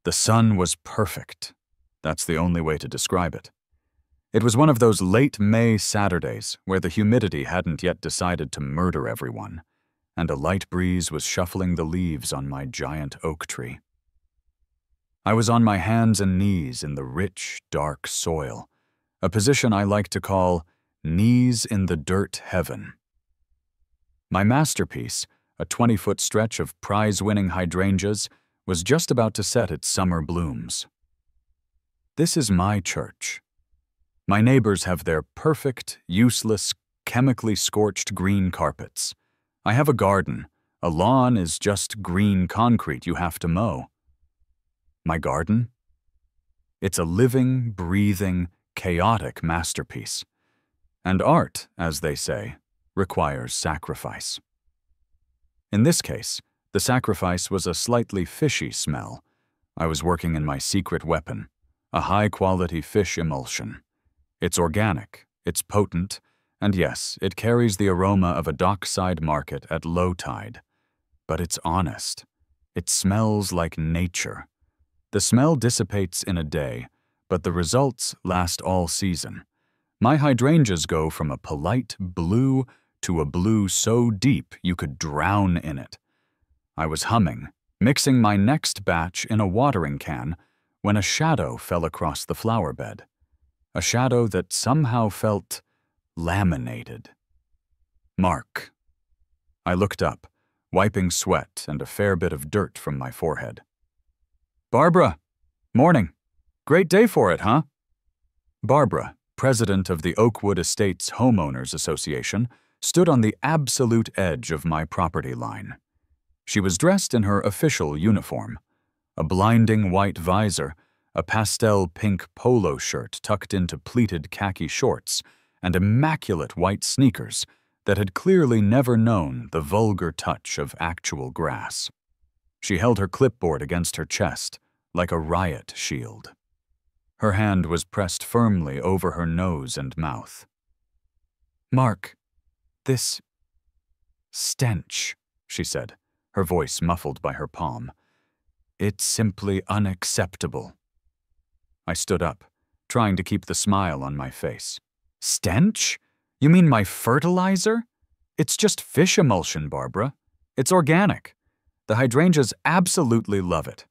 The sun was perfect. That's the only way to describe it. It was one of those late May Saturdays where the humidity hadn't yet decided to murder everyone, and a light breeze was shuffling the leaves on my giant oak tree. I was on my hands and knees in the rich, dark soil, a position I like to call knees in the dirt heaven. My masterpiece, a 20-foot stretch of prize-winning hydrangeas, was just about to set its summer blooms. This is my church. My neighbors have their perfect, useless, chemically scorched green carpets. I have a garden. A lawn is just green concrete you have to mow. My garden? It's a living, breathing, chaotic masterpiece. And art, as they say, requires sacrifice. In this case, the sacrifice was a slightly fishy smell. I was working in my secret weapon, a high-quality fish emulsion. It's organic, it's potent, and yes, it carries the aroma of a dockside market at low tide. But it's honest. It smells like nature. The smell dissipates in a day, but the results last all season. My hydrangeas go from a polite blue to a blue so deep you could drown in it. I was humming, mixing my next batch in a watering can, when a shadow fell across the flower bed. A shadow that somehow felt laminated. Mark. I looked up, wiping sweat and a fair bit of dirt from my forehead. Barbara! Morning! Great day for it, huh? Barbara, president of the Oakwood Estates Homeowners Association, stood on the absolute edge of my property line. She was dressed in her official uniform, a blinding white visor, a pastel pink polo shirt tucked into pleated khaki shorts, and immaculate white sneakers that had clearly never known the vulgar touch of actual grass. She held her clipboard against her chest, like a riot shield. Her hand was pressed firmly over her nose and mouth. Mark, this stench, she said, her voice muffled by her palm. It's simply unacceptable. I stood up, trying to keep the smile on my face. Stench? You mean my fertilizer? It's just fish emulsion, Barbara. It's organic. The hydrangeas absolutely love it.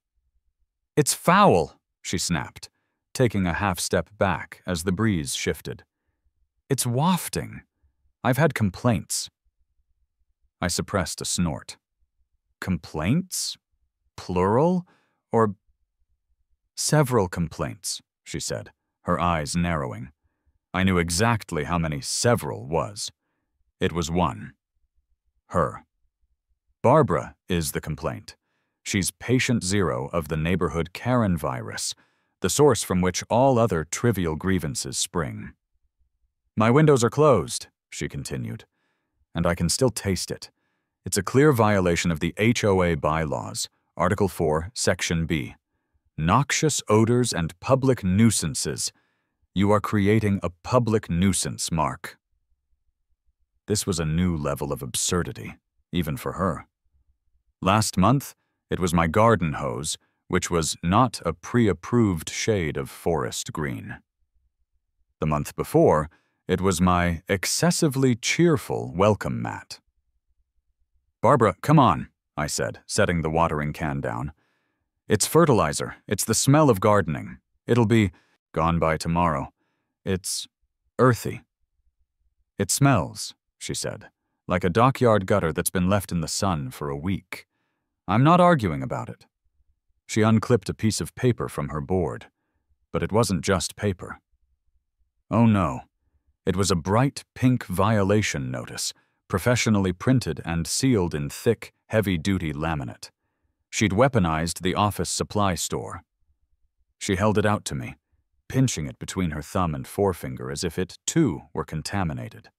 It's foul, she snapped, taking a half-step back as the breeze shifted. It's wafting. I've had complaints. I suppressed a snort. Complaints? Plural? Or several complaints, she said, her eyes narrowing. I knew exactly how many several was. It was one. Her. Barbara is the complaint. She's patient zero of the neighborhood Karen virus, the source from which all other trivial grievances spring. My windows are closed, she continued, and I can still taste it. It's a clear violation of the HOA bylaws, Article 4, Section B. Noxious odors and public nuisances. You are creating a public nuisance, Mark. This was a new level of absurdity, even for her. Last month, it was my garden hose, which was not a pre-approved shade of forest green. The month before, it was my excessively cheerful welcome mat. Barbara, come on, I said, setting the watering can down. It's fertilizer. It's the smell of gardening. It'll be gone by tomorrow. It's earthy. It smells, she said, like a dockyard gutter that's been left in the sun for a week. I'm not arguing about it. She unclipped a piece of paper from her board, but it wasn't just paper. Oh no, it was a bright pink violation notice, professionally printed and sealed in thick, heavy-duty laminate. She'd weaponized the office supply store. She held it out to me, pinching it between her thumb and forefinger as if it, too, were contaminated.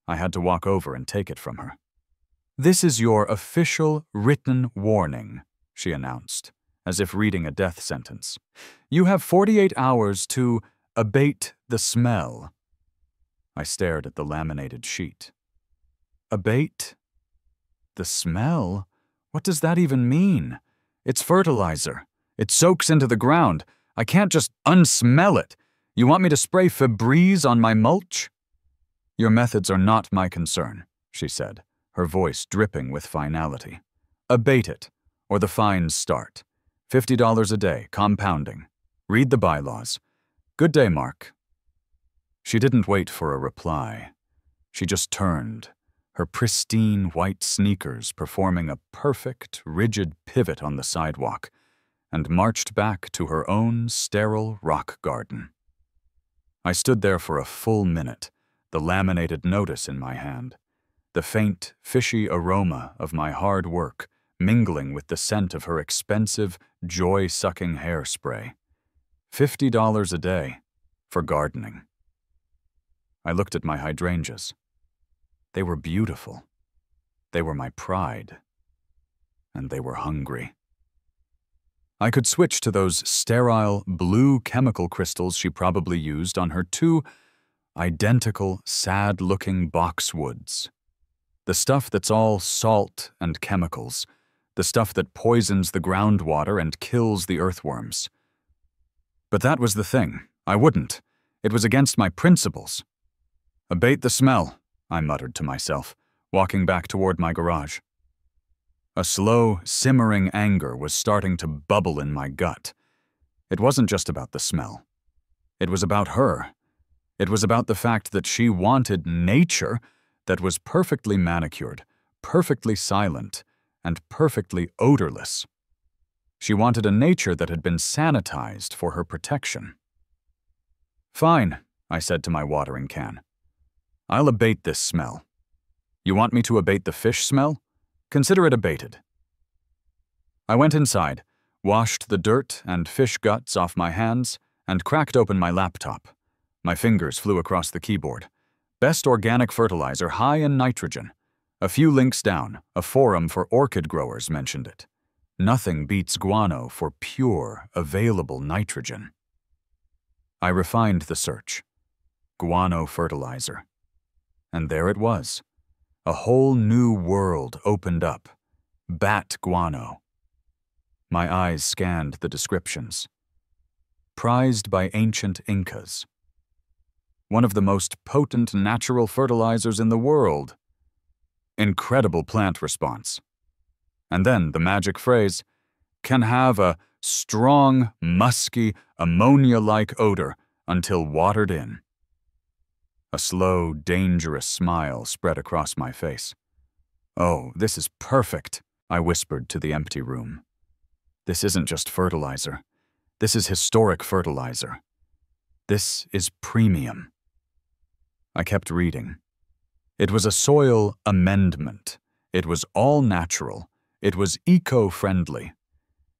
I had to walk over and take it from her. This is your official written warning, she announced, as if reading a death sentence. You have 48 hours to abate the smell. I stared at the laminated sheet. Abate the smell? What does that even mean? It's fertilizer. It soaks into the ground. I can't just unsmell it. You want me to spray Febreze on my mulch?" "Your methods are not my concern," she said, her voice dripping with finality. "Abate it, or the fines start. $50 a day, compounding. Read the bylaws. Good day, Mark." She didn't wait for a reply. She just turned, her pristine white sneakers performing a perfect, rigid pivot on the sidewalk, and marched back to her own sterile rock garden. I stood there for a full minute, the laminated notice in my hand, the faint, fishy aroma of my hard work mingling with the scent of her expensive, joy-sucking hairspray. $50 a day for gardening. I looked at my hydrangeas. They were beautiful. They were my pride. And they were hungry. I could switch to those sterile, blue chemical crystals she probably used on her two identical, sad-looking boxwoods. The stuff that's all salt and chemicals, the stuff that poisons the groundwater and kills the earthworms. But that was the thing. I wouldn't. It was against my principles. "Abate the smell," I muttered to myself, walking back toward my garage. A slow, simmering anger was starting to bubble in my gut. It wasn't just about the smell. It was about her. It was about the fact that she wanted nature that was perfectly manicured, perfectly silent, and perfectly odorless. She wanted a nature that had been sanitized for her protection. "Fine," I said to my watering can. "I'll abate this smell. You want me to abate the fish smell? Consider it abated." I went inside, washed the dirt and fish guts off my hands, and cracked open my laptop. My fingers flew across the keyboard. Best organic fertilizer high in nitrogen. A few links down, a forum for orchid growers mentioned it. Nothing beats guano for pure, available nitrogen. I refined the search. Guano fertilizer. And there it was. A whole new world opened up. Bat guano. My eyes scanned the descriptions. Prized by ancient Incas. One of the most potent natural fertilizers in the world. Incredible plant response. And then the magic phrase, "can have a strong, musky, ammonia-like odor until watered in." A slow, dangerous smile spread across my face. "Oh, this is perfect," I whispered to the empty room. "This isn't just fertilizer. This is historic fertilizer. This is premium." I kept reading. It was a soil amendment. It was all natural. It was eco-friendly.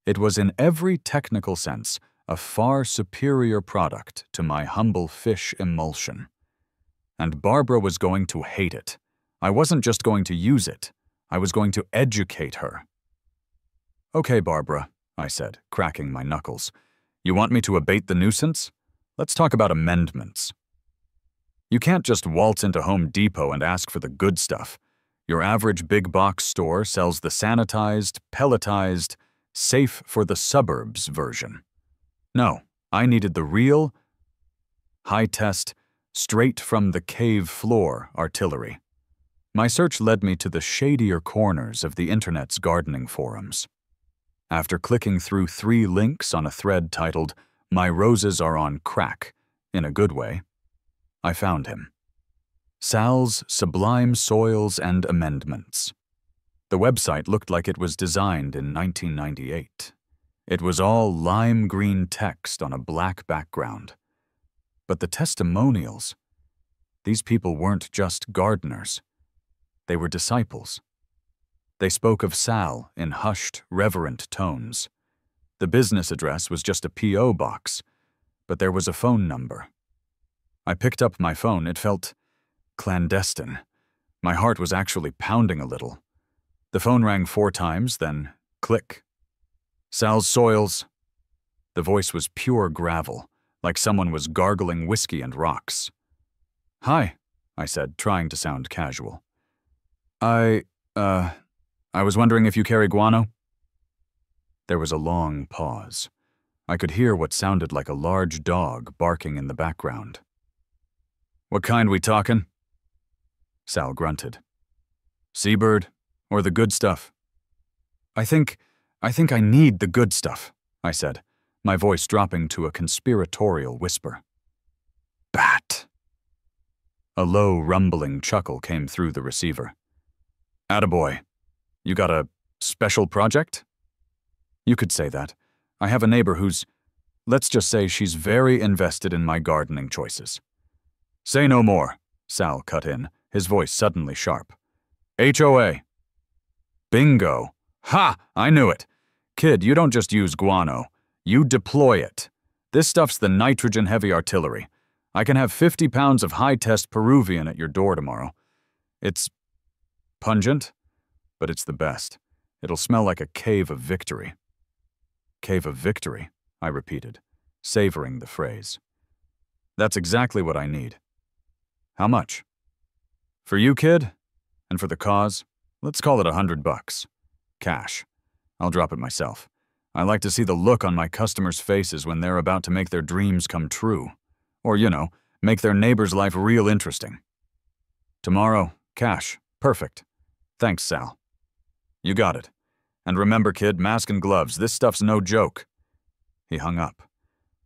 It was in every technical sense a far superior product to my humble fish emulsion. And Barbara was going to hate it. I wasn't just going to use it. I was going to educate her. "Okay, Barbara," I said, cracking my knuckles. "You want me to abate the nuisance? Let's talk about amendments. You can't just waltz into Home Depot and ask for the good stuff. Your average big box store sells the sanitized, pelletized, safe for the suburbs version. No, I needed the real, high-test, straight from the cave floor artillery. My search led me to the shadier corners of the internet's gardening forums. After clicking through 3 links on a thread titled, "My Roses Are on Crack," in a good way, I found him. Sal's Sublime Soils and Amendments. The website looked like it was designed in 1998. It was all lime green text on a black background. But the testimonials, these people weren't just gardeners. They were disciples. They spoke of Sal in hushed, reverent tones. The business address was just a P.O. box, but there was a phone number. I picked up my phone. It felt clandestine. My heart was actually pounding a little. The phone rang 4 times, then click. "Sal's Soils." The voice was pure gravel, like someone was gargling whiskey and rocks. "Hi," I said, trying to sound casual. I was wondering if you carry guano." There was a long pause. I could hear what sounded like a large dog barking in the background. "What kind we talkin'?" Sal grunted. "Seabird, or the good stuff?" I think I need the good stuff," I said, my voice dropping to a conspiratorial whisper. "Bat." A low, rumbling chuckle came through the receiver. "Attaboy. You got a special project?" "You could say that. I have a neighbor who's, let's just say she's very invested in my gardening choices." "Say no more," Sal cut in, his voice suddenly sharp. "HOA." "Bingo. Ha! I knew it. Kid, you don't just use guano. You deploy it. This stuff's the nitrogen-heavy artillery. I can have 50 pounds of high-test Peruvian at your door tomorrow. It's pungent, but it's the best. It'll smell like a cave of victory." "Cave of victory," I repeated, savoring the phrase. "That's exactly what I need. How much?" "For you, kid, and for the cause, let's call it $100. Cash. I'll drop it myself. I like to see the look on my customers' faces when they're about to make their dreams come true. Or, make their neighbor's life real interesting." "Tomorrow, cash. Perfect. Thanks, Sal." "You got it. And remember, kid, mask and gloves. This stuff's no joke." He hung up.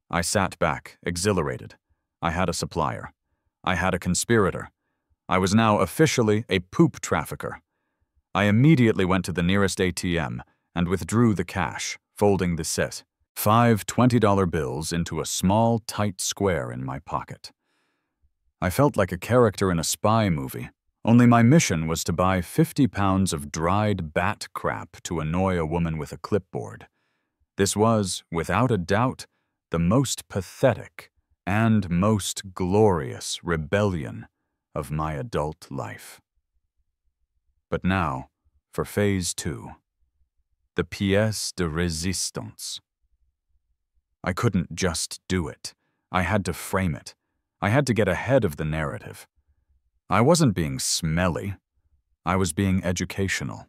I sat back, exhilarated. I had a supplier. I had a conspirator. I was now officially a poop trafficker. I immediately went to the nearest ATM and withdrew the cash, folding the set, 5 $20 bills into a small, tight square in my pocket. I felt like a character in a spy movie, only my mission was to buy 50 pounds of dried bat crap to annoy a woman with a clipboard. This was, without a doubt, the most pathetic and most glorious rebellion of my adult life. But now, for Phase 2. The pièce de résistance. I couldn't just do it. I had to frame it. I had to get ahead of the narrative. I wasn't being smelly. I was being educational.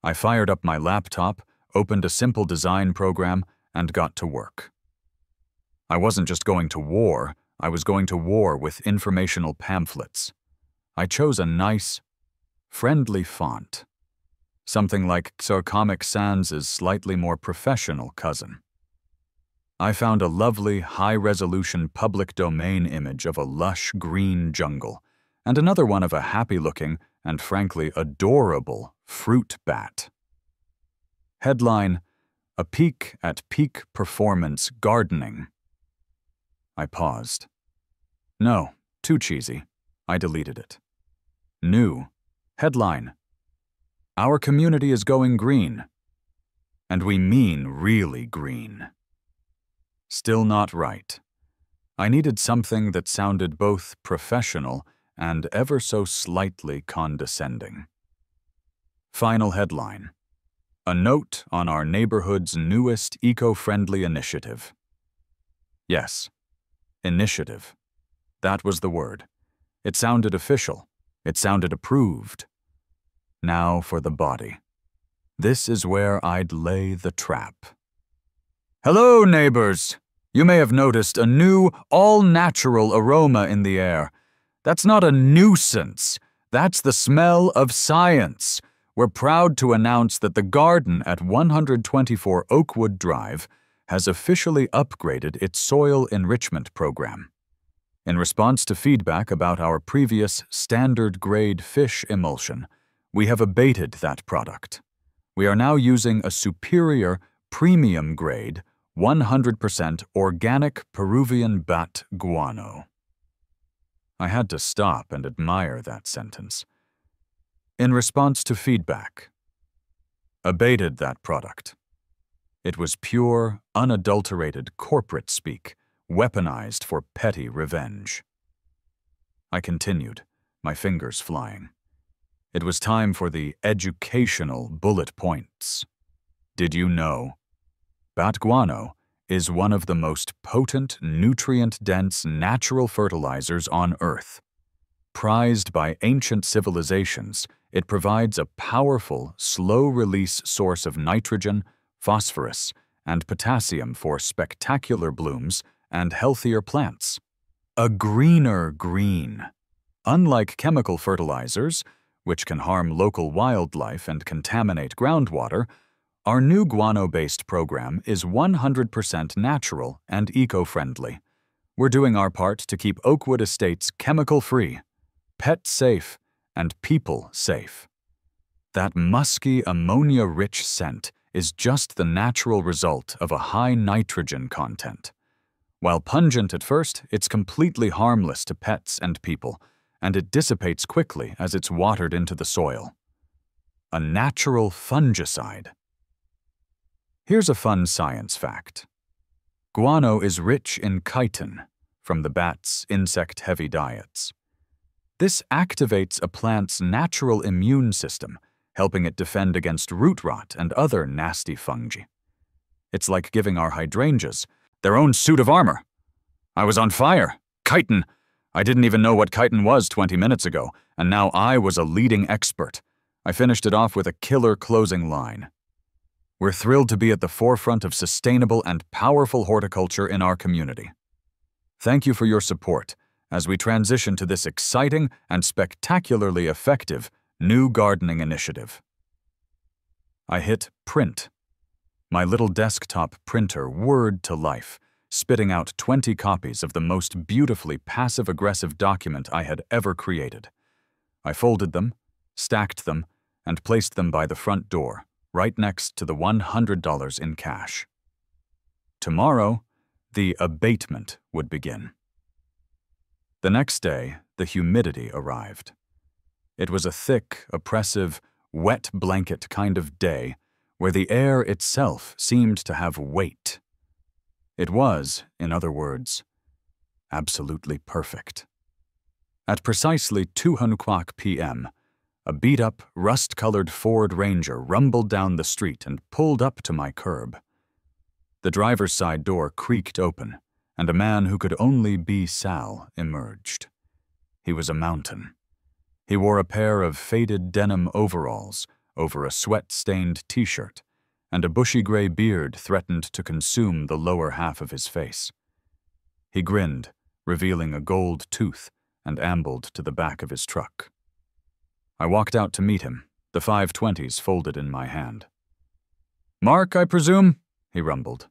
I fired up my laptop, opened a simple design program, and got to work. I wasn't just going to war, I was going to war with informational pamphlets. I chose a nice, friendly font. Something like Sir Comic Sans' slightly more professional cousin. I found a lovely, high-resolution public domain image of a lush green jungle, and another one of a happy-looking and frankly adorable fruit bat. Headline, "A Peek at Peak Performance Gardening." I paused. No, too cheesy. I deleted it. New. Headline, "Our community is going green." And we mean really green. Still not right. I needed something that sounded both professional and ever so slightly condescending. Final headline, "A note on our neighborhood's newest eco-friendly initiative." Yes, initiative. That was the word. It sounded official. It sounded approved. Now for the body. This is where I'd lay the trap. "Hello, neighbors! You may have noticed a new, all-natural aroma in the air. That's not a nuisance. That's the smell of science. We're proud to announce that the garden at 124 Oakwood Drive has officially upgraded its soil enrichment program. In response to feedback about our previous standard-grade fish emulsion, we have abated that product. We are now using a superior, premium-grade, 100% organic Peruvian bat guano. I had to stop and admire that sentence. In response to feedback. Abated that product. It was pure, unadulterated corporate speak, weaponized for petty revenge. I continued, my fingers flying. It was time for the educational bullet points. Did you know? Bat guano is one of the most potent, nutrient-dense natural fertilizers on Earth. Prized by ancient civilizations, it provides a powerful, slow-release source of nitrogen, phosphorus, and potassium for spectacular blooms and healthier plants. A greener green. Unlike chemical fertilizers, which can harm local wildlife and contaminate groundwater, our new guano-based program is 100% natural and eco-friendly. We're doing our part to keep Oakwood Estates chemical-free, pet-safe, and people-safe. That musky, ammonia-rich scent is just the natural result of a high nitrogen content. While pungent at first, it's completely harmless to pets and people, and it dissipates quickly as it's watered into the soil. A natural fungicide. Here's a fun science fact. Guano is rich in chitin from the bat's insect-heavy diets. This activates a plant's natural immune system, helping it defend against root rot and other nasty fungi. It's like giving our hydrangeas their own suit of armor. I was on fire. Chitin. I didn't even know what chitin was 20 minutes ago, and now I was a leading expert. I finished it off with a killer closing line. We're thrilled to be at the forefront of sustainable and powerful horticulture in our community. Thank you for your support as we transition to this exciting and spectacularly effective new gardening initiative. I hit print. My little desktop printer whirred to life, spitting out 20 copies of the most beautifully passive-aggressive document I had ever created. I folded them, stacked them, and placed them by the front door, right next to the $100 in cash. Tomorrow, the abatement would begin. The next day, the humidity arrived. It was a thick, oppressive, wet blanket kind of day where the air itself seemed to have weight. It was, in other words, absolutely perfect. At precisely 2:00 p.m., a beat-up, rust-colored Ford Ranger rumbled down the street and pulled up to my curb. The driver's side door creaked open, and a man who could only be Sal emerged. He was a mountain. He wore a pair of faded denim overalls over a sweat-stained t-shirt, and a bushy gray beard threatened to consume the lower half of his face. He grinned, revealing a gold tooth, and ambled to the back of his truck. I walked out to meet him, the 520s folded in my hand. "Mark, I presume?" he rumbled.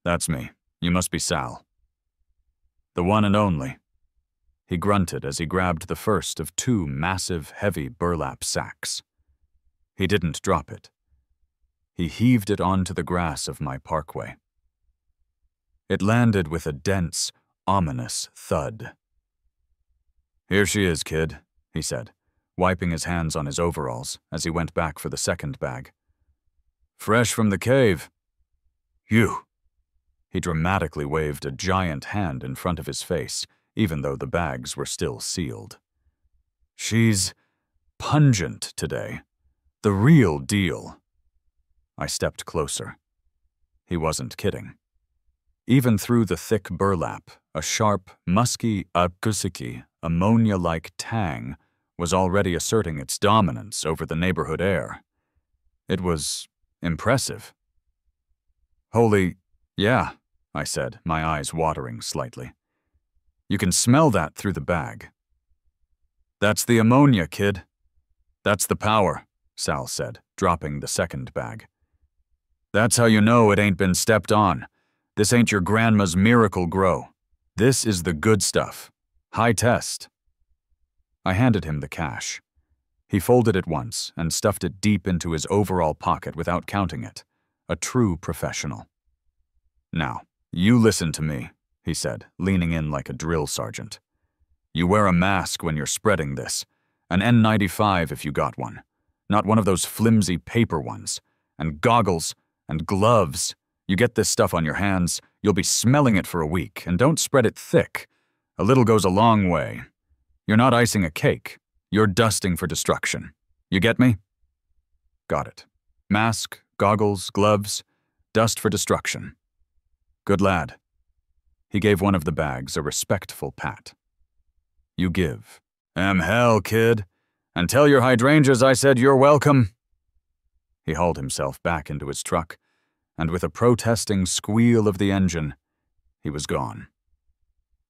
"That's me. You must be Sal." "The one and only." He grunted as he grabbed the first of two massive, heavy burlap sacks. He didn't drop it. He heaved it onto the grass of my parkway. It landed with a dense, ominous thud. "Here she is, kid," he said, wiping his hands on his overalls as he went back for the second bag. "Fresh from the cave." "You." He dramatically waved a giant hand in front of his face, even though the bags were still sealed. "She's pungent today. The real deal." I stepped closer. He wasn't kidding. Even through the thick burlap, a sharp, musky, ammonia-like tang was already asserting its dominance over the neighborhood air. It was impressive. "Holy, yeah," I said, my eyes watering slightly. "You can smell that through the bag." "That's the ammonia, kid. That's the power," Sal said, dropping the second bag. "That's how you know it ain't been stepped on. This ain't your grandma's miracle grow. This is the good stuff. High test." I handed him the cash. He folded it once and stuffed it deep into his overall pocket without counting it. A true professional. "Now, you listen to me," he said, leaning in like a drill sergeant. "You wear a mask when you're spreading this. An N95 if you got one. Not one of those flimsy paper ones. And goggles, and gloves. You get this stuff on your hands, you'll be smelling it for a week, and don't spread it thick. A little goes a long way. You're not icing a cake. You're dusting for destruction. You get me?" "Got it. Mask, goggles, gloves, dust for destruction. Good lad." He gave one of the bags a respectful pat. "You give." Hell, kid. And tell your hydrangeas I said you're welcome." He hauled himself back into his truck, and with a protesting squeal of the engine, he was gone.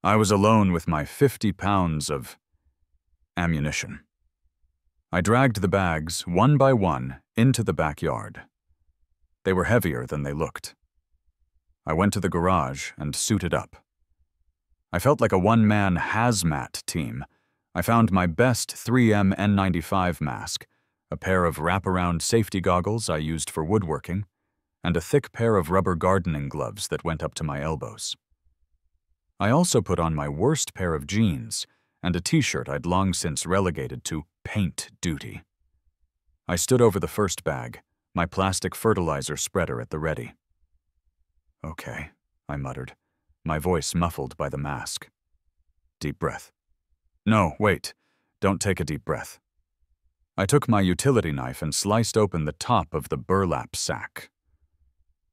I was alone with my 50 pounds of ammunition. I dragged the bags, one by one, into the backyard. They were heavier than they looked. I went to the garage and suited up. I felt like a one-man hazmat team. I found my best 3M N95 mask, a pair of wraparound safety goggles I used for woodworking, and a thick pair of rubber gardening gloves that went up to my elbows. I also put on my worst pair of jeans and a t-shirt I'd long since relegated to paint duty. I stood over the first bag, my plastic fertilizer spreader at the ready. "Okay," I muttered, my voice muffled by the mask. Deep breath. "No, wait. Don't take a deep breath." I took my utility knife and sliced open the top of the burlap sack.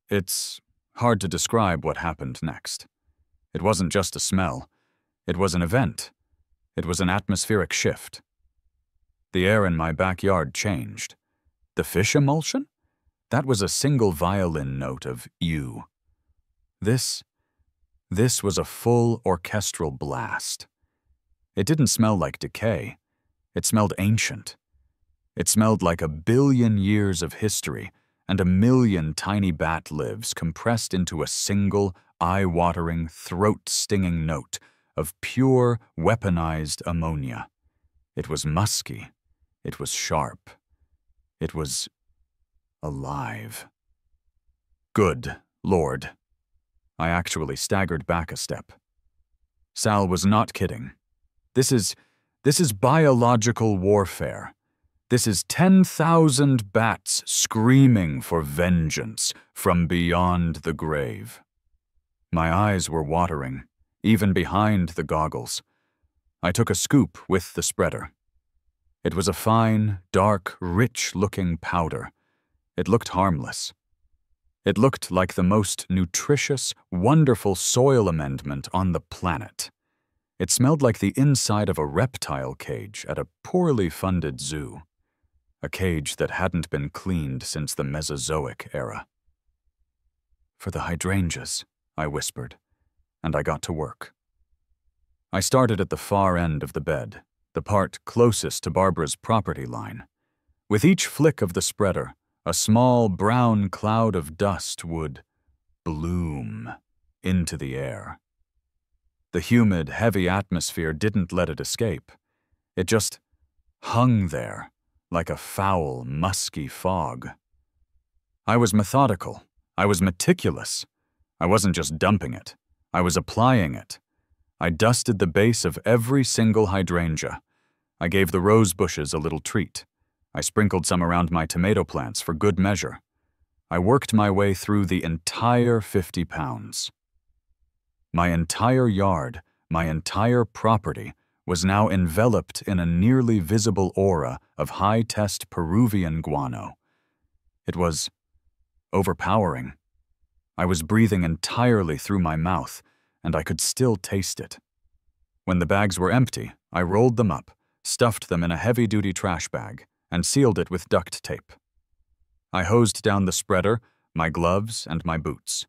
It's hard to describe what happened next. It wasn't just a smell. It was an event. It was an atmospheric shift. The air in my backyard changed. The fish emulsion? That was a single violin note of you. This was a full orchestral blast. It didn't smell like decay. It smelled ancient. It smelled like 1 billion years of history and 1 million tiny bat lives compressed into a single, eye-watering, throat-stinging note of pure, weaponized ammonia. It was musky. It was sharp. It was alive. Good Lord. I actually staggered back a step. Sal was not kidding. This is biological warfare. This is 10,000 bats screaming for vengeance from beyond the grave. My eyes were watering, even behind the goggles. I took a scoop with the spreader. It was a fine, dark, rich-looking powder. It looked harmless. It looked like the most nutritious, wonderful soil amendment on the planet. It smelled like the inside of a reptile cage at a poorly funded zoo. A cage that hadn't been cleaned since the Mesozoic era. "For the hydrangeas," I whispered, and I got to work. I started at the far end of the bed, the part closest to Barbara's property line. With each flick of the spreader, a small brown cloud of dust would bloom into the air. The humid, heavy atmosphere didn't let it escape. It just hung there like a foul, musky fog. I was methodical. I was meticulous. I wasn't just dumping it. I was applying it. I dusted the base of every single hydrangea. I gave the rose bushes a little treat. I sprinkled some around my tomato plants for good measure. I worked my way through the entire 50 pounds. My entire yard, my entire property, was now enveloped in a nearly visible aura of high-test Peruvian guano. It was overpowering. I was breathing entirely through my mouth, and I could still taste it. When the bags were empty, I rolled them up, stuffed them in a heavy-duty trash bag, and sealed it with duct tape. I hosed down the spreader, my gloves, and my boots.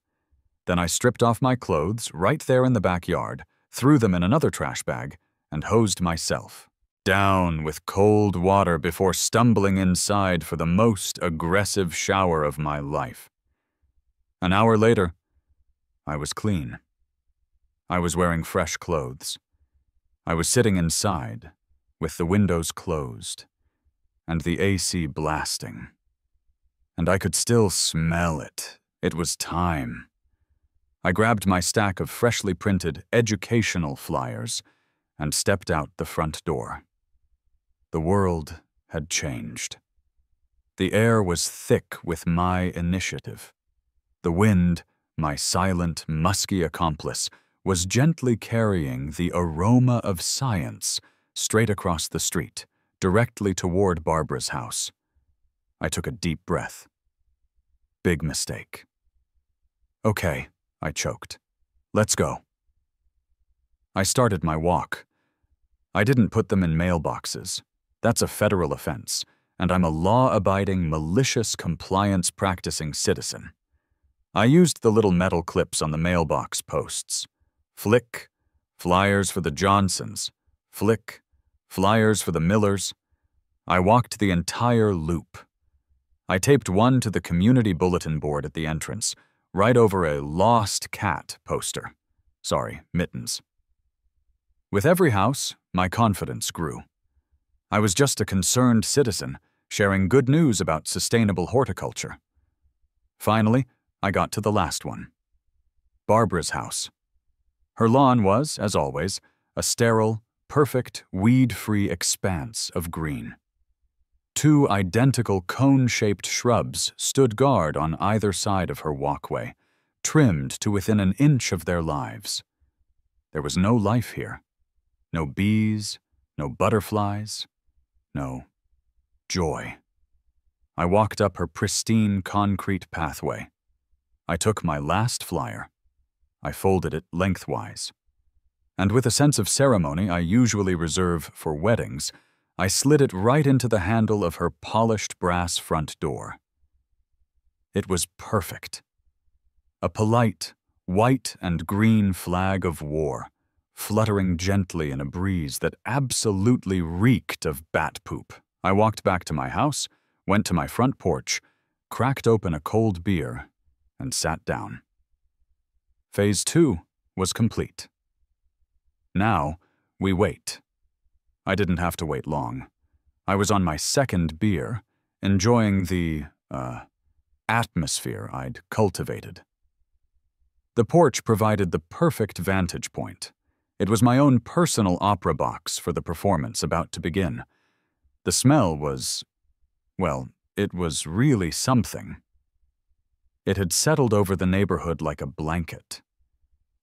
Then I stripped off my clothes right there in the backyard, threw them in another trash bag, and hosed myself down with cold water before stumbling inside for the most aggressive shower of my life. An hour later, I was clean. I was wearing fresh clothes. I was sitting inside, with the windows closed, and the AC blasting. And I could still smell it. It was time. I grabbed my stack of freshly printed educational flyers and stepped out the front door. The world had changed. The air was thick with my initiative. The wind, my silent, musky accomplice, was gently carrying the aroma of science straight across the street, directly toward Barbara's house. I took a deep breath. Big mistake. "Okay," I choked. "Let's go." I started my walk. I didn't put them in mailboxes. That's a federal offense, and I'm a law-abiding, malicious, compliance-practicing citizen. I used the little metal clips on the mailbox posts. Flick, Fliers for the Johnsons. Flick, Fliers for the Millers. I walked the entire loop. I taped one to the community bulletin board at the entrance, right over a lost cat poster. Sorry, mittens. With every house, my confidence grew. I was just a concerned citizen, sharing good news about sustainable horticulture. Finally, I got to the last one. Barbara's house. Her lawn was, as always, a sterile, perfect, weed-free expanse of green. 2 identical cone-shaped shrubs stood guard on either side of her walkway, trimmed to within an inch of their lives. There was no life here. No bees, no butterflies, no joy. I walked up her pristine concrete pathway. I took my last flyer. I folded it lengthwise. And with a sense of ceremony I usually reserve for weddings, I slid it right into the handle of her polished brass front door. It was perfect. A polite, white and green flag of war, fluttering gently in a breeze that absolutely reeked of bat poop. I walked back to my house, went to my front porch, cracked open a cold beer, and sat down. Phase 2 was complete. Now, we wait. I didn't have to wait long. I was on my second beer, enjoying the, atmosphere I'd cultivated. The porch provided the perfect vantage point. It was my own personal opera box for the performance about to begin. The smell was, well, it was really something. It had settled over the neighborhood like a blanket.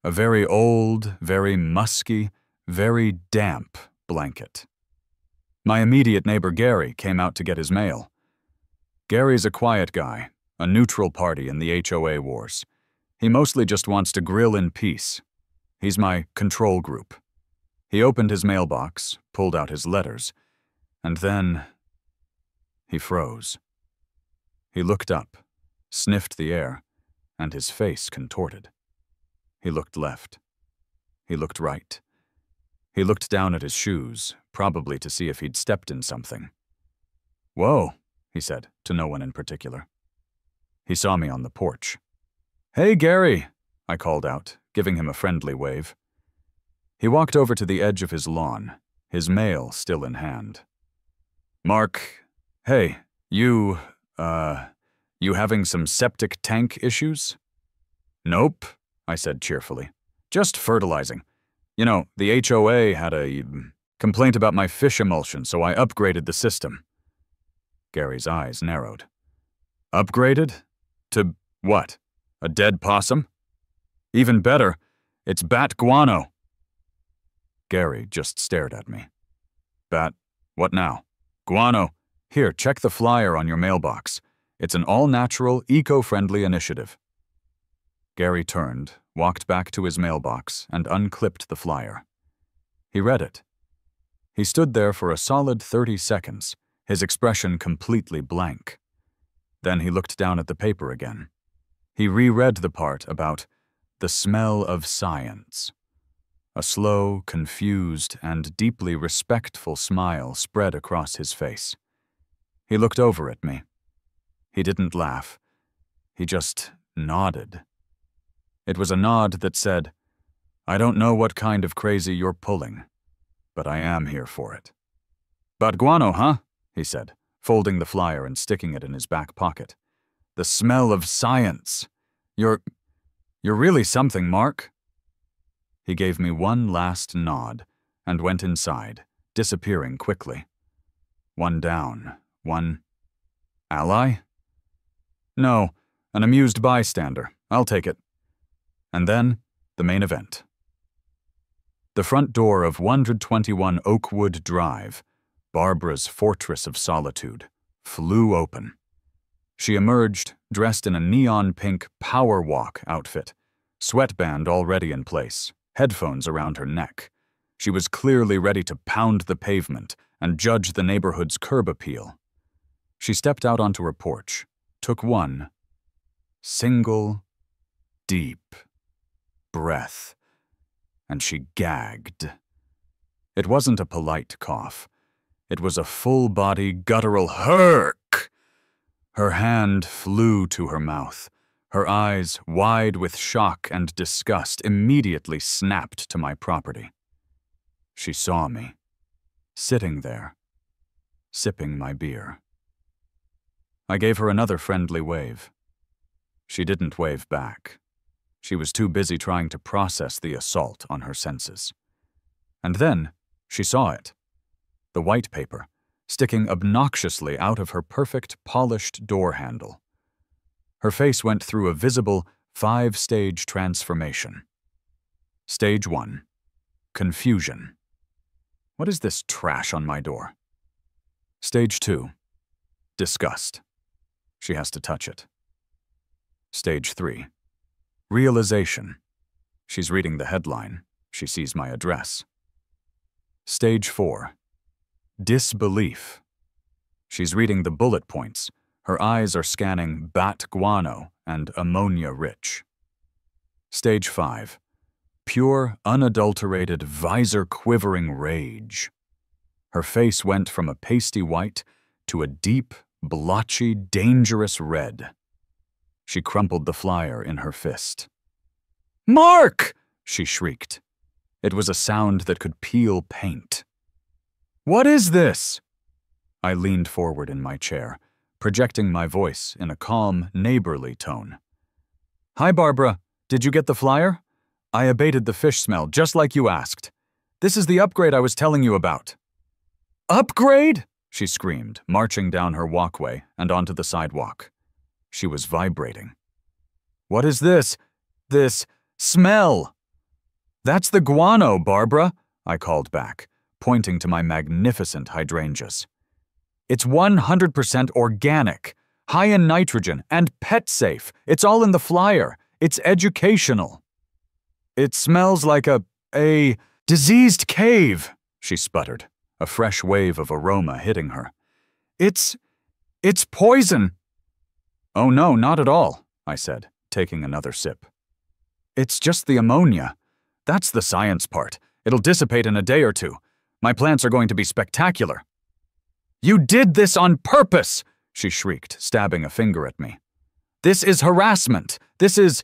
A very old, very musky, very damp blanket. My immediate neighbor Gary came out to get his mail. Gary's a quiet guy, a neutral party in the HOA wars. He mostly just wants to grill in peace. He's my control group. He opened his mailbox, pulled out his letters, and then he froze. He looked up, sniffed the air, and his face contorted. He looked left. He looked right. He looked down at his shoes, probably to see if he'd stepped in something. "Whoa," he said, to no one in particular. He saw me on the porch. "Hey, Gary," I called out, giving him a friendly wave. He walked over to the edge of his lawn, his mail still in hand. "Mark, hey, you having some septic tank issues?" "Nope," I said cheerfully. "Just fertilizing. You know, the HOA had a complaint about my fish emulsion, so I upgraded the system." Gary's eyes narrowed. "Upgraded? To what? A dead possum? Even better, it's bat guano." Gary just stared at me. "Bat, what now?" "Guano. Here, check the flyer on your mailbox. It's an all-natural, eco-friendly initiative." Gary turned, walked back to his mailbox, and unclipped the flyer. He read it. He stood there for a solid 30 seconds, his expression completely blank. Then he looked down at the paper again. He reread the part about the smell of science. A slow, confused, and deeply respectful smile spread across his face. He looked over at me. He didn't laugh. He just nodded. It was a nod that said, "I don't know what kind of crazy you're pulling, but I am here for it." "But guano, huh?" he said, folding the flyer and sticking it in his back pocket. "The smell of science. You're really something, Mark." He gave me one last nod and went inside, disappearing quickly. One down, one ally? No, an amused bystander. I'll take it. And then, the main event. The front door of 121 Oakwood Drive, Barbara's fortress of solitude, flew open. She emerged, dressed in a neon-pink power walk outfit, sweatband already in place, headphones around her neck. She was clearly ready to pound the pavement and judge the neighborhood's curb appeal. She stepped out onto her porch, took one single, deep breath, and she gagged. It wasn't a polite cough. It was a full-body, guttural "Herk!" Her hand flew to her mouth. Her eyes, wide with shock and disgust, immediately snapped to my property. She saw me, sitting there, sipping my beer. I gave her another friendly wave. She didn't wave back. She was too busy trying to process the assault on her senses. And then she saw it. The white paper, sticking obnoxiously out of her perfect, polished door handle. Her face went through a visible 5-stage transformation. Stage 1. Confusion. What is this trash on my door? Stage 2. Disgust. She has to touch it. Stage 3. Realization. She's reading the headline. She sees my address. Stage 4. Disbelief. She's reading the bullet points. Her eyes are scanning bat guano and ammonia-rich. Stage 5. Pure, unadulterated, visor-quivering rage. Her face went from a pasty white to a deep, blotchy, dangerous red. She crumpled the flyer in her fist. "Mark!" she shrieked. It was a sound that could peel paint. "What is this?" I leaned forward in my chair, projecting my voice in a calm, neighborly tone. "Hi, Barbara. Did you get the flyer? I abated the fish smell, just like you asked. This is the upgrade I was telling you about." "Upgrade?" she screamed, marching down her walkway and onto the sidewalk. She was vibrating. "What is this? This smell?" "That's the guano, Barbara," I called back, pointing to my magnificent hydrangeas. "It's 100% organic, high in nitrogen, and pet-safe. It's all in the flyer. It's educational." "It smells like a diseased cave," she sputtered, a fresh wave of aroma hitting her. It's poison." "Oh no, not at all," I said, taking another sip. "It's just the ammonia. That's the science part. It'll dissipate in a day or two. My plants are going to be spectacular." "You did this on purpose!" she shrieked, stabbing a finger at me. "This is harassment. This is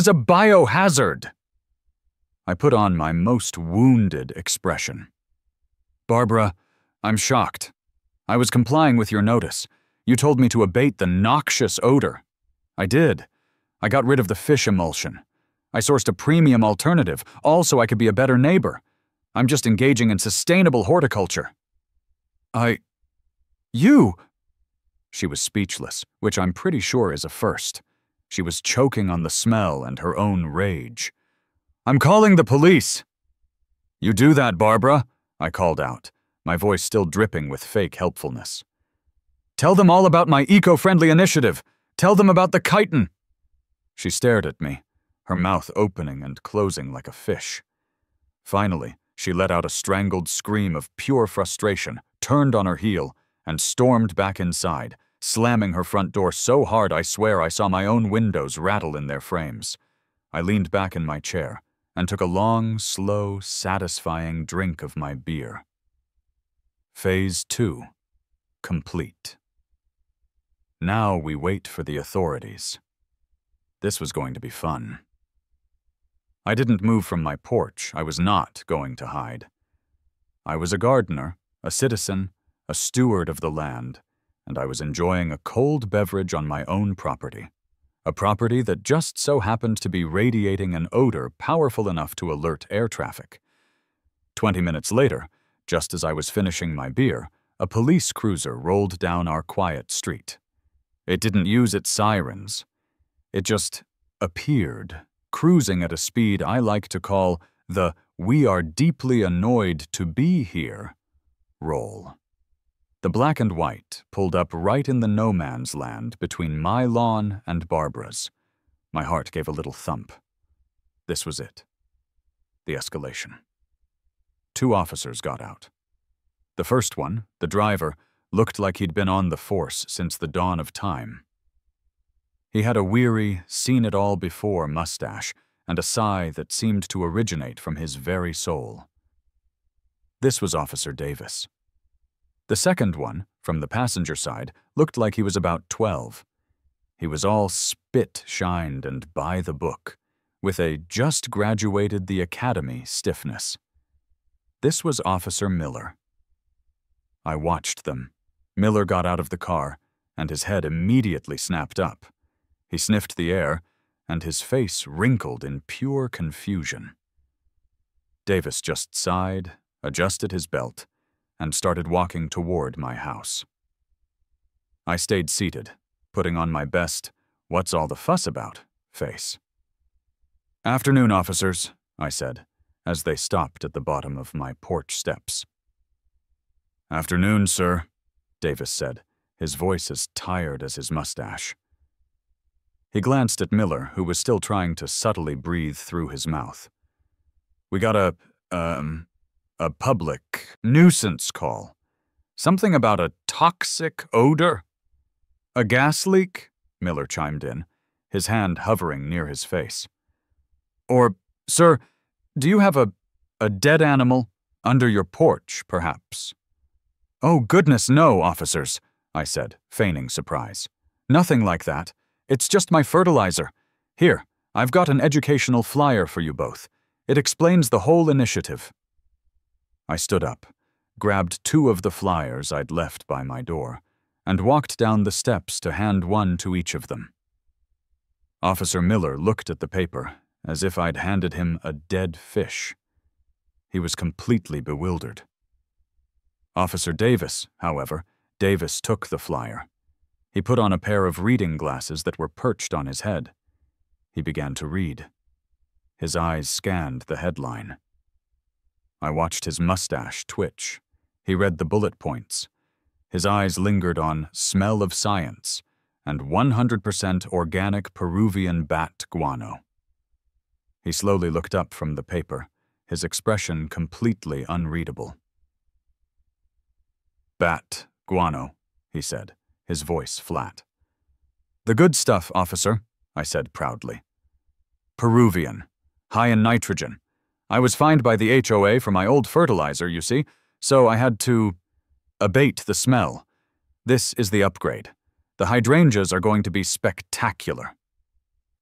a biohazard." I put on my most wounded expression. "Barbara, I'm shocked. I was complying with your notice. You told me to abate the noxious odor. I did. I got rid of the fish emulsion. I sourced a premium alternative, all so I could be a better neighbor. I'm just engaging in sustainable horticulture." You? She was speechless, which I'm pretty sure is a first. She was choking on the smell and her own rage. "I'm calling the police." "You do that, Barbara," I called out, my voice still dripping with fake helpfulness. "Tell them all about my eco-friendly initiative. Tell them about the chitin." She stared at me, her mouth opening and closing like a fish. Finally, she let out a strangled scream of pure frustration, turned on her heel, and stormed back inside, slamming her front door so hard I swear I saw my own windows rattle in their frames. I leaned back in my chair and took a long, slow, satisfying drink of my beer. Phase 2. Complete. Now we wait for the authorities. This was going to be fun. I didn't move from my porch. I was not going to hide. I was a gardener, a citizen, a steward of the land, and I was enjoying a cold beverage on my own property. A property that just so happened to be radiating an odor powerful enough to alert air traffic. 20 minutes later, just as I was finishing my beer, a police cruiser rolled down our quiet street. It didn't use its sirens. It just appeared, cruising at a speed I like to call the "we are deeply annoyed to be here" roll. The black and white pulled up right in the no man's land between my lawn and Barbara's. My heart gave a little thump. This was it. The escalation. 2 officers got out. The first one, the driver, looked like he'd been on the force since the dawn of time. He had a weary, seen-it-all-before mustache and a sigh that seemed to originate from his very soul. This was Officer Davis. The second one, from the passenger side, looked like he was about 12. He was all spit-shined and by the book, with a just-graduated-the-academy stiffness. This was Officer Miller. I watched them. Miller got out of the car, and his head immediately snapped up. He sniffed the air, and his face wrinkled in pure confusion. Davis just sighed, adjusted his belt, and started walking toward my house. I stayed seated, putting on my best "what's all the fuss about" face. "Afternoon, officers," I said, as they stopped at the bottom of my porch steps. "Afternoon, sir," Davis said, his voice as tired as his mustache. He glanced at Miller, who was still trying to subtly breathe through his mouth. "We got a public nuisance call. Something about a toxic odor." "A gas leak?" Miller chimed in, his hand hovering near his face. "Or, sir, do you have a dead animal under your porch, perhaps?" "Oh, goodness, no, officers," I said, feigning surprise. "Nothing like that. It's just my fertilizer. Here, I've got an educational flyer for you both. It explains the whole initiative." I stood up, grabbed 2 of the flyers I'd left by my door, and walked down the steps to hand one to each of them. Officer Miller looked at the paper as if I'd handed him a dead fish. He was completely bewildered. Officer Davis, however, Davis took the flyer. He put on a pair of reading glasses that were perched on his head. He began to read. His eyes scanned the headline. I watched his mustache twitch. He read the bullet points. His eyes lingered on "smell of science" and 100% organic Peruvian bat guano. He slowly looked up from the paper, his expression completely unreadable. "Bat guano," he said, his voice flat. "The good stuff, officer," I said proudly. "Peruvian, high in nitrogen. I was fined by the HOA for my old fertilizer, you see, so I had to abate the smell. This is the upgrade. The hydrangeas are going to be spectacular."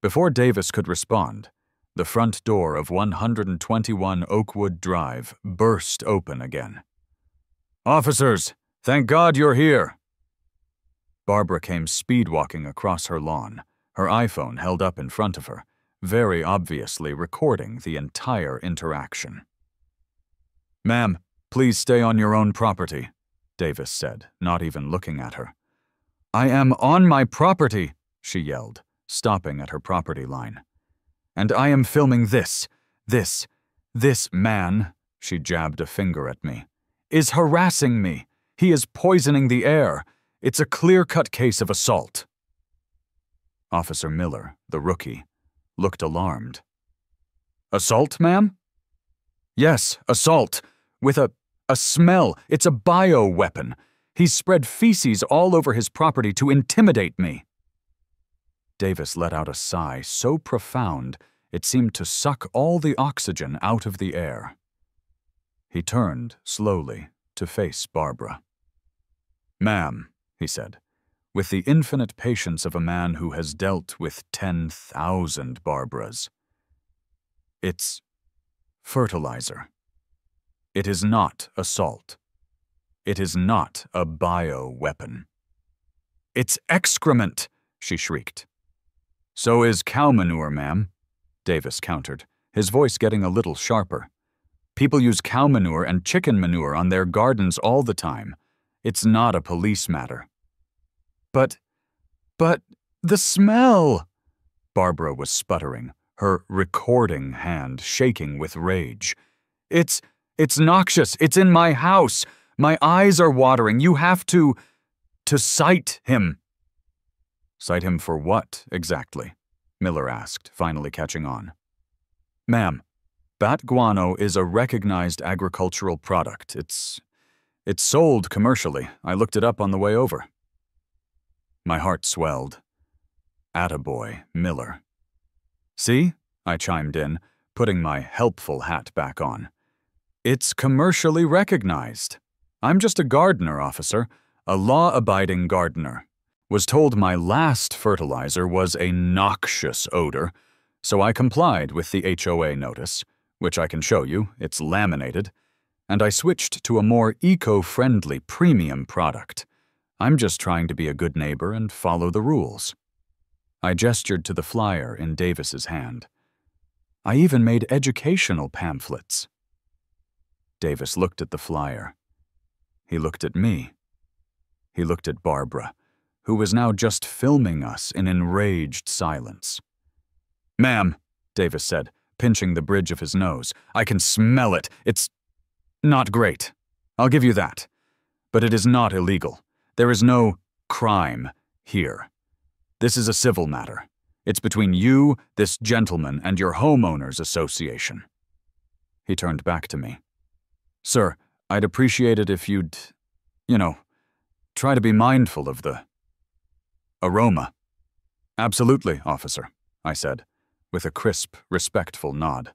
Before Davis could respond, the front door of 121 Oakwood Drive burst open again. "Officers, thank God you're here." Barbara came speed-walking across her lawn, her iPhone held up in front of her, very obviously recording the entire interaction. "Ma'am, please stay on your own property," Davis said, not even looking at her. "I am on my property," she yelled, stopping at her property line. "And I am filming this man," she jabbed a finger at me, "is harassing me. He is poisoning the air. It's a clear-cut case of assault." Officer Miller, the rookie, looked alarmed. "Assault, ma'am?" "Yes, assault. With a smell. It's a bio-weapon. He's spread feces all over his property to intimidate me." Davis let out a sigh so profound it seemed to suck all the oxygen out of the air. He turned, slowly, to face Barbara. "Ma'am," he said, with the infinite patience of a man who has dealt with 10,000 Barbaras. "It's fertilizer. It is not assault. It is not a bio-weapon." "It's excrement," she shrieked. "So is cow manure, ma'am," Davis countered, his voice getting a little sharper. "People use cow manure and chicken manure on their gardens all the time. It's not a police matter." But, the smell!" Barbara was sputtering, her recording hand shaking with rage. It's noxious. It's in my house. My eyes are watering. You have to cite him." "Cite him for what, exactly?" Miller asked, finally catching on. "Ma'am, bat guano is a recognized agricultural product. It's sold commercially. I looked it up on the way over." My heart swelled. Attaboy, Miller. See? I chimed in, putting my helpful hat back on. It's commercially recognized. I'm just a gardener, officer, a law-abiding gardener. Was told my last fertilizer was a noxious odor, so I complied with the HOA notice, which I can show you, it's laminated, and I switched to a more eco-friendly premium product. I'm just trying to be a good neighbor and follow the rules. I gestured to the flyer in Davis's hand. I even made educational pamphlets. Davis looked at the flyer. He looked at me. He looked at Barbara, who was now just filming us in enraged silence. "Ma'am," Davis said, pinching the bridge of his nose, "I can smell it. It's not great. I'll give you that. But it is not illegal. There is no crime here. This is a civil matter. It's between you, this gentleman, and your homeowners association." He turned back to me. "Sir, I'd appreciate it if you'd, try to be mindful of the aroma." "Absolutely, officer," I said, with a crisp, respectful nod.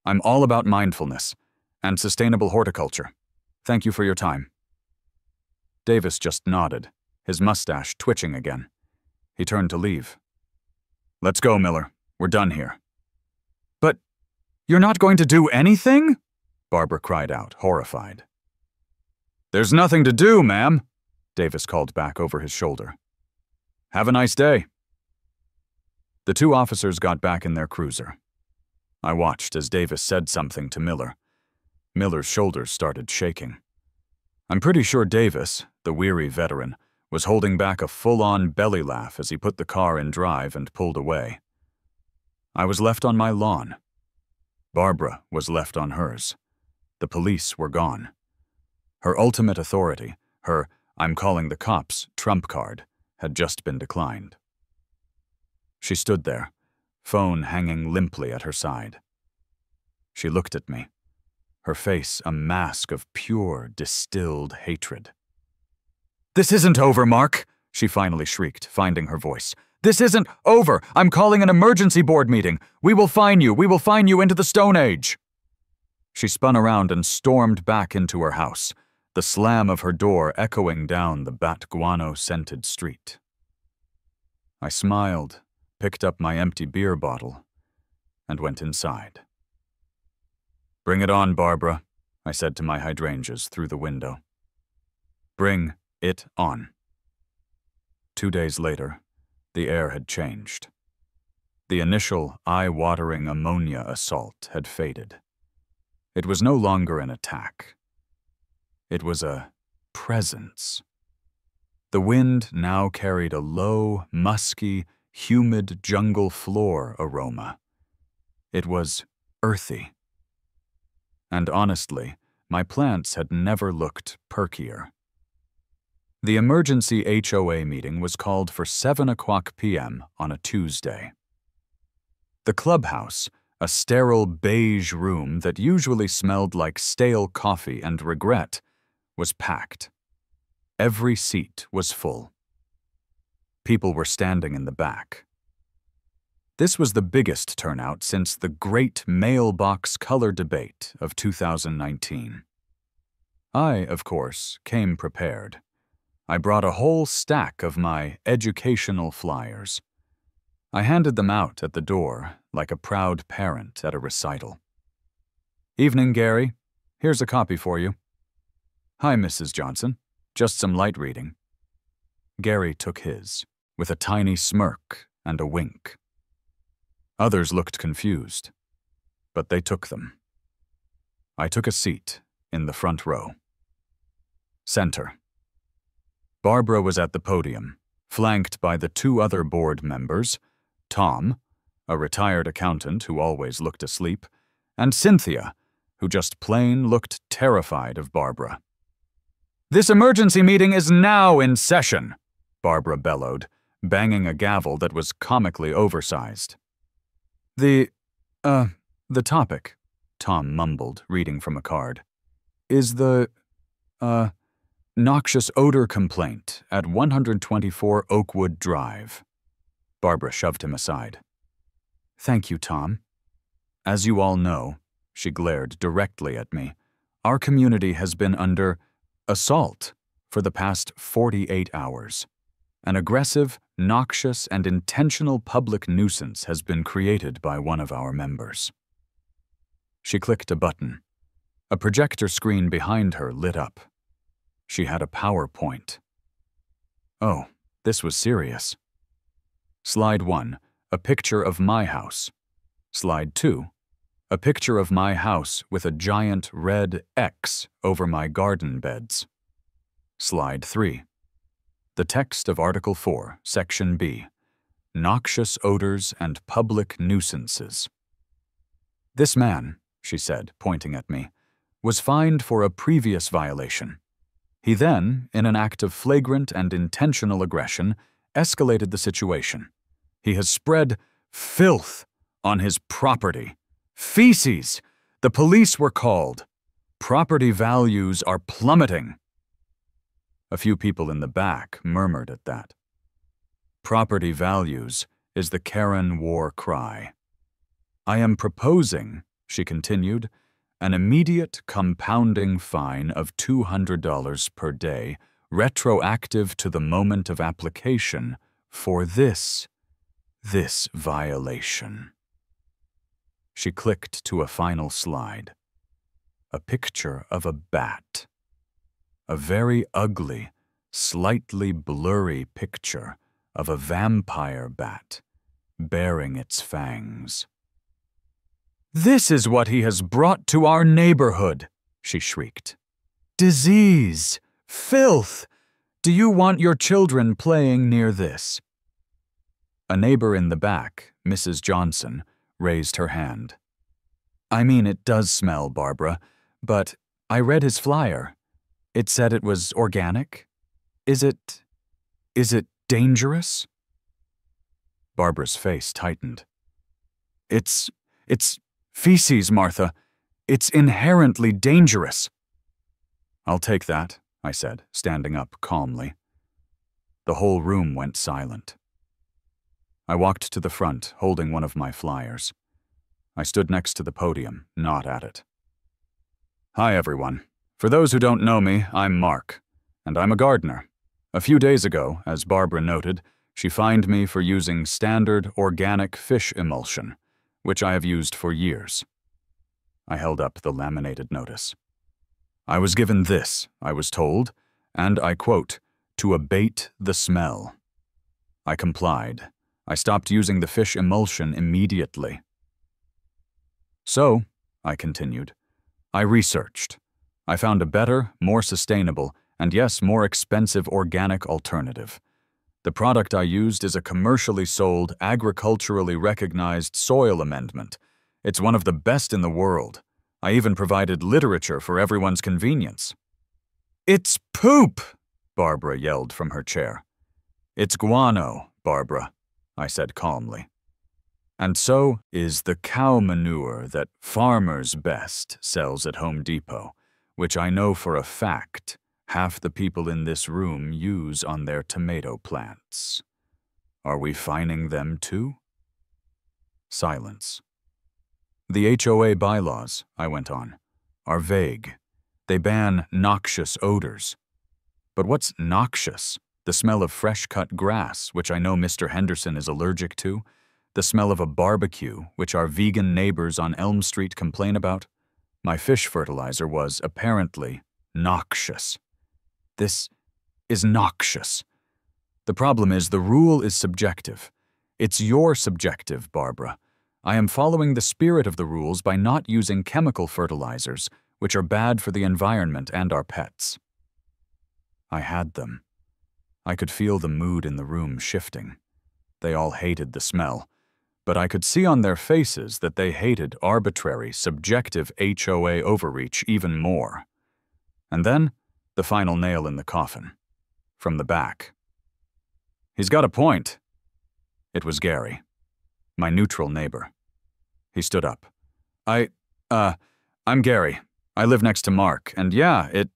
"I'm all about mindfulness and sustainable horticulture. Thank you for your time." Davis just nodded, his mustache twitching again. He turned to leave. "Let's go, Miller. We're done here." "But you're not going to do anything?" Barbara cried out, horrified. "There's nothing to do, ma'am," Davis called back over his shoulder. "Have a nice day." The two officers got back in their cruiser. I watched as Davis said something to Miller. Miller's shoulders started shaking. I'm pretty sure Davis, the weary veteran, was holding back a full-on belly laugh as he put the car in drive and pulled away. I was left on my lawn. Barbara was left on hers. The police were gone. Her ultimate authority, her "I'm calling the cops" trump card, had just been declined. She stood there, phone hanging limply at her side. She looked at me, her face a mask of pure, distilled hatred. "This isn't over, Mark," she finally shrieked, finding her voice. "This isn't over! I'm calling an emergency board meeting! We will fine you! We will fine you into the Stone Age!" She spun around and stormed back into her house, the slam of her door echoing down the Guano-scented street. I smiled, picked up my empty beer bottle, and went inside. "Bring it on, Barbara," I said to my hydrangeas through the window. "Bring it on." 2 days later, the air had changed. The initial eye-watering ammonia assault had faded. It was no longer an attack. It was a presence. The wind now carried a low, musky, humid jungle floor aroma. It was earthy. And honestly, my plants had never looked perkier. The emergency HOA meeting was called for 7:00 p.m. on a Tuesday. The clubhouse, a sterile beige room that usually smelled like stale coffee and regret, was packed. Every seat was full. People were standing in the back. This was the biggest turnout since the great mailbox color debate of 2019. I, of course, came prepared. I brought a whole stack of my educational flyers. I handed them out at the door like a proud parent at a recital. "Evening, Gary. Here's a copy for you." "Hi, Mrs. Johnson. Just some light reading." Gary took his, with a tiny smirk and a wink. Others looked confused, but they took them. I took a seat in the front row. Center. Barbara was at the podium, flanked by the 2 other board members, Tom, a retired accountant who always looked asleep, and Cynthia, who just plain looked terrified of Barbara. "This emergency meeting is now in session," Barbara bellowed, banging a gavel that was comically oversized. The topic," Tom mumbled, reading from a card, "is the, noxious odor complaint at 124 Oakwood Drive." Barbara shoved him aside. Thank you, Tom. As you all know, she glared directly at me, our community has been under assault for the past 48 hours. An aggressive, noxious, and intentional public nuisance has been created by one of our members. She clicked a button. A projector screen behind her lit up. She had a PowerPoint. Oh, this was serious. Slide 1, a picture of my house. Slide 2, a picture of my house with a giant red X over my garden beds. Slide 3, the text of Article 4, Section B, Noxious Odors and Public Nuisances. This man, she said, pointing at me, was fined for a previous violation. He then, in an act of flagrant and intentional aggression, escalated the situation. He has spread filth on his property. Feces! The police were called. Property values are plummeting. A few people in the back murmured at that. Property values is the Karen war cry. I am proposing, she continued, an immediate compounding fine of $200 per day, retroactive to the moment of application, for this violation. She clicked to a final slide. A picture of a bat. A very ugly, slightly blurry picture of a vampire bat, baring its fangs. This is what he has brought to our neighborhood, she shrieked. Disease! Filth! Do you want your children playing near this? A neighbor in the back, Mrs. Johnson, raised her hand. I mean, it does smell, Barbara, but I read his flyer. It said it was organic. Is it dangerous? Barbara's face tightened. It's feces, Martha. It's inherently dangerous. I'll take that, I said, standing up calmly. The whole room went silent. I walked to the front, holding one of my flyers. I stood next to the podium, not at it. Hi, everyone. For those who don't know me, I'm Mark, and I'm a gardener. A few days ago, as Barbara noted, she fined me for using standard organic fish emulsion, which I have used for years. I held up the laminated notice. I was given this, I was told, and I quote, to abate the smell. I complied. I stopped using the fish emulsion immediately. So, I continued, I researched. I found a better, more sustainable, and yes, more expensive organic alternative. The product I used is a commercially sold, agriculturally recognized soil amendment. It's one of the best in the world. I even provided literature for everyone's convenience. It's poop! Barbara yelled from her chair. It's guano, Barbara, I said calmly. And so is the cow manure that Farmer's Best sells at Home Depot, which I know for a fact half the people in this room use on their tomato plants. Are we fining them too? Silence. The HOA bylaws, I went on, are vague. They ban noxious odors. But what's noxious? The smell of fresh-cut grass, which I know Mr. Henderson is allergic to? The smell of a barbecue, which our vegan neighbors on Elm Street complain about? My fish fertilizer was, apparently, noxious. This is noxious. The problem is the rule is subjective. It's your subjective, Barbara. I am following the spirit of the rules by not using chemical fertilizers, which are bad for the environment and our pets. I had them. I could feel the mood in the room shifting. They all hated the smell, but I could see on their faces that they hated arbitrary, subjective HOA overreach even more. And then, the final nail in the coffin. From the back. He's got a point. It was Gary, my neutral neighbor. He stood up. I'm Gary. I live next to Mark, and yeah, it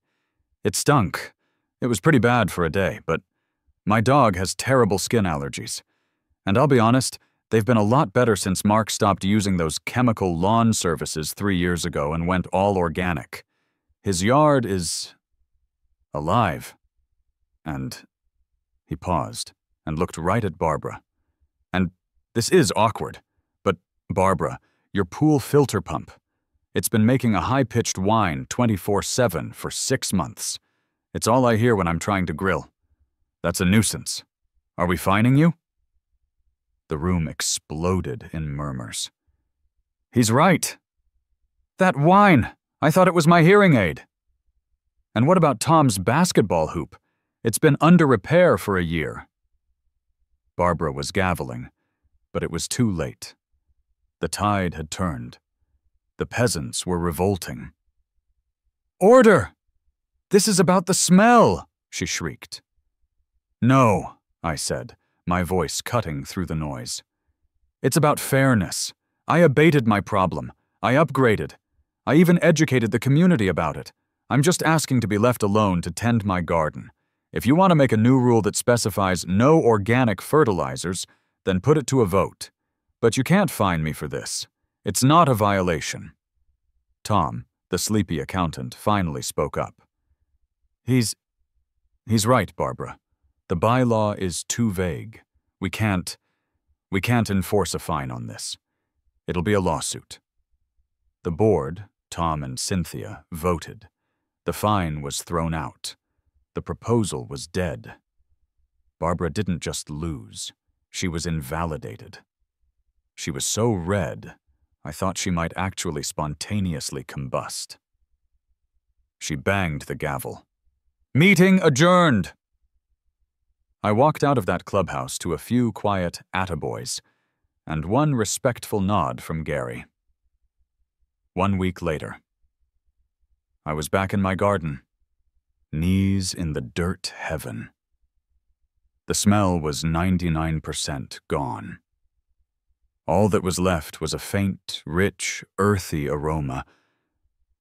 stunk. It was pretty bad for a day, but my dog has terrible skin allergies. And I'll be honest, they've been a lot better since Mark stopped using those chemical lawn services 3 years ago and went all organic. His yard is alive. And he paused and looked right at Barbara. And this is awkward, but Barbara, your pool filter pump. It's been making a high-pitched whine 24/7 for 6 months. It's all I hear when I'm trying to grill. That's a nuisance. Are we fining you? The room exploded in murmurs. He's right. That whine! I thought it was my hearing aid. And what about Tom's basketball hoop? It's been under repair for a year. Barbara was gaveling, but it was too late. The tide had turned. The peasants were revolting. Order! This is about the smell, she shrieked. No, I said, my voice cutting through the noise. It's about fairness. I abated my problem. I upgraded. I even educated the community about it. I'm just asking to be left alone to tend my garden. If you want to make a new rule that specifies no organic fertilizers, then put it to a vote. But you can't fine me for this. It's not a violation. Tom, the sleepy accountant, finally spoke up. He's right, Barbara. The bylaw is too vague. We can't enforce a fine on this. It'll be a lawsuit. The board, Tom and Cynthia, voted. The fine was thrown out. The proposal was dead. Barbara didn't just lose. She was invalidated. She was so red, I thought she might actually spontaneously combust. She banged the gavel. Meeting adjourned! I walked out of that clubhouse to a few quiet attaboys, and one respectful nod from Gary. 1 week later. I was back in my garden, knees in the dirt heaven. The smell was 99% gone. All that was left was a faint, rich, earthy aroma,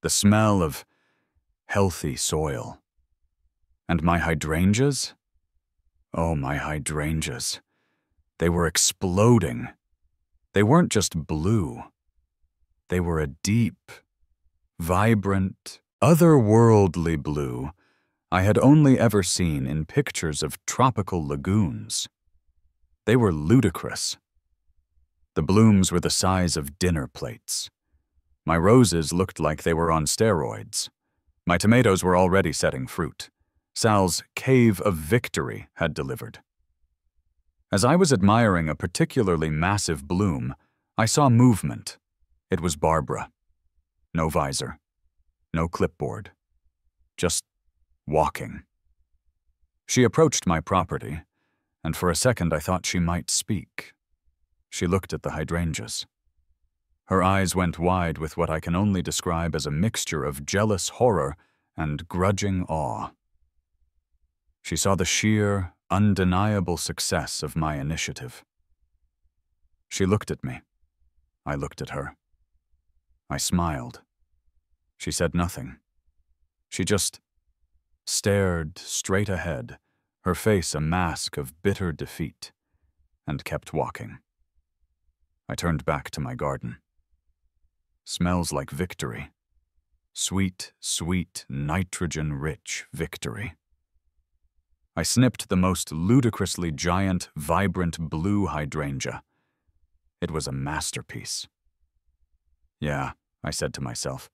the smell of healthy soil. And my hydrangeas? Oh, my hydrangeas. They were exploding. They weren't just blue. They were a deep, vibrant, otherworldly blue I had only ever seen in pictures of tropical lagoons. They were ludicrous. The blooms were the size of dinner plates. My roses looked like they were on steroids. My tomatoes were already setting fruit. Sal's Cave of Victory had delivered. As I was admiring a particularly massive bloom, I saw movement. It was Barbara. No visor. No clipboard. Just walking. She approached my property, and for a second I thought she might speak. She looked at the hydrangeas. Her eyes went wide with what I can only describe as a mixture of jealous horror and grudging awe. She saw the sheer, undeniable success of my initiative. She looked at me. I looked at her. I smiled. She said nothing. She just stared straight ahead, her face a mask of bitter defeat, and kept walking. I turned back to my garden. Smells like victory. Sweet, sweet, nitrogen-rich victory. I snipped the most ludicrously giant, vibrant blue hydrangea. It was a masterpiece. Yeah, I said to myself,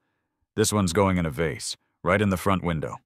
this one's going in a vase, right in the front window.